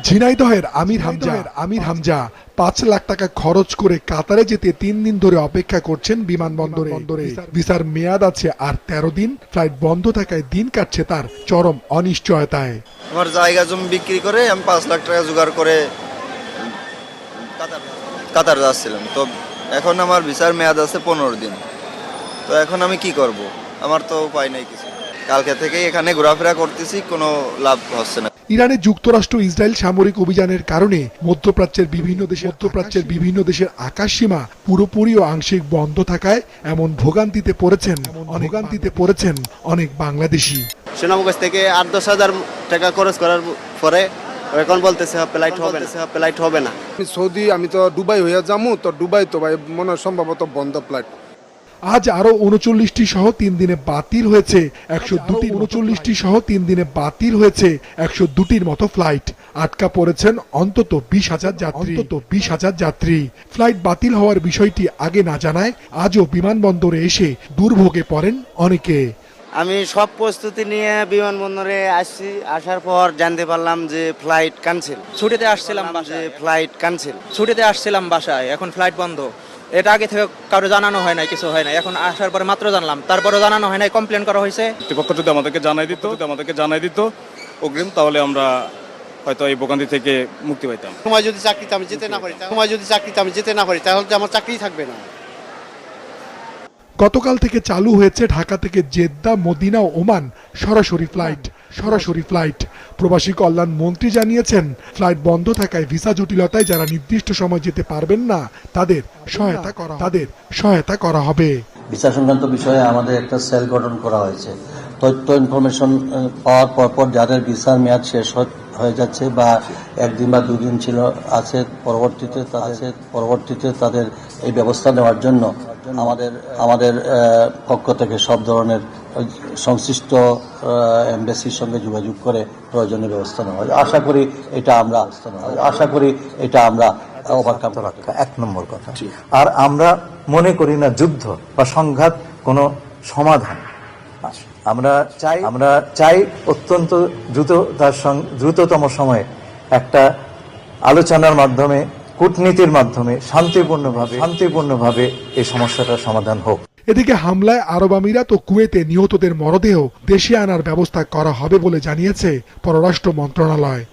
ঝিনাইদহের আমির হামজা ৫ লাখ টাকা খরচ করে কাতারে যেতে ৩ দিন ধরে অপেক্ষা করছেন বিমানবন্দরে। ভিসার মেয়াদ আছে আর ১৩ দিন। ফ্লাইট বন্ধ থাকায় দিন কাটছে তার চরম অনিশ্চয়তায়। আমার জায়গা জমি বিক্রি করে আমি ৫ লাখ টাকা জোগাড় করে কাতার যাচ্ছিলাম। তো এখন আমার ভিসার মেয়াদ আছে ১৫ দিন। তো এখন আমি কি করব? আমার তো উপায় নেই কিছু। কালকে থেকেই এখানে ঘোরাফেরা করতেছি, কোনো লাভ হচ্ছে না। ইরানে যুক্তরাষ্ট্র ইসরায়েল সামরিক অভিযানের কারণে মধ্যপ্রাচ্যের বিভিন্ন দেশের আকাশসীমা পুরোপুরি ও আংশিক বন্ধ থাকায় এমন ভোগান্তিতে পড়েছেন অনেক বাংলাদেশি। সুনামগঞ্জ থেকে ৮-১০ হাজার টাকা খরচ করার পরে এখন বলতেছে ফ্লাইট হবে না। সৌদি আমি তো দুবাই হইয়া যাবো, তো দুবাই তো ভাই মনে হয় সম্ভবত বন্ধ ফ্লাইট। আজ আরো ৩৯টি সহ ৩ দিনে বাতিল হয়েছে ১০২টির মতো ফ্লাইট। আটকা পড়েছেন অন্তত ২০,০০০ যাত্রী। ফ্লাইট বাতিল হওয়ার বিষয়টি আগে না জানায় আজও বিমানবন্দরে এসে দুর্ভোগে পড়েন অনেকে। আমি সব প্রস্তুতি নিয়ে বিমানবন্দরে আসছি, আসার পর জানতে পারলাম যে ফ্লাইট ক্যান্সেল। ছুটিতে আসছিলাম বাসায়, এখন ফ্লাইট বন্ধ। এটা আগে থেকে কারো জানানো হয় নাই, কিছু হয় নাই। এখন আসার পরে মাত্র জানলাম, তারপরে জানানো হয় নাই, কমপ্লেন করা হয়েছে। কর্তৃপক্ষ যদি আমাদেরকে জানাই দিত অগ্রিম, তাহলে আমরা হয়তো এই ভোগান্তি থেকে মুক্তি পাইতাম। সময় যদি চাকরিতে আমি যেতে না পারি তাহলে তো আমার চাকরিই থাকবে না। গতকাল থেকে চালু হয়েছে ঢাকা থেকে জেদ্দা, মদিনা ও ওমান সরাসরি ফ্লাইট। প্রবাসী কল্যাণ মন্ত্রী জানিয়েছেন, ফ্লাইট বন্ধ থাকায় ভিসা জটিলতায় যারা নির্দিষ্ট সময় যেতে পারবেন না তাদের সহায়তা করা হবে। ভিসা সংক্রান্ত বিষয়ে আমাদের একটা সেল গঠন করা হয়েছে। তথ্য ইনফরমেশন পাওয়ার পরপর যাদের ভিসার মেয়াদ শেষ হয়ে যাচ্ছে বা ১ দিন বা ২ দিন আছে, পরবর্তীতে তাদের এই ব্যবস্থা নেওয়ার জন্য আমাদের পক্ষ থেকে সব ধরনের সংশ্লিষ্ট এমবাসির সঙ্গে যোগাযোগ করে প্রয়োজনীয় ব্যবস্থা নেওয়া হয়। আশা করি এটা আমরা ওভারকাম রাখা ১ নম্বর কথা। আর আমরা মনে করি না যুদ্ধ বা সংঘাত কোনো সমাধান। আমরা চাই অত্যন্ত দ্রুততম সময়ে একটা আলোচনার মাধ্যমে, কূটনীতির মাধ্যমে শান্তিপূর্ণভাবে এই সমস্যাটার সমাধান হোক। এদিকে হামলায় আরব আমিরাত ও কুয়েতে নিহতদের মরদেহ দেশে আনার ব্যবস্থা করা হবে বলে জানিয়েছে পররাষ্ট্র মন্ত্রণালয়।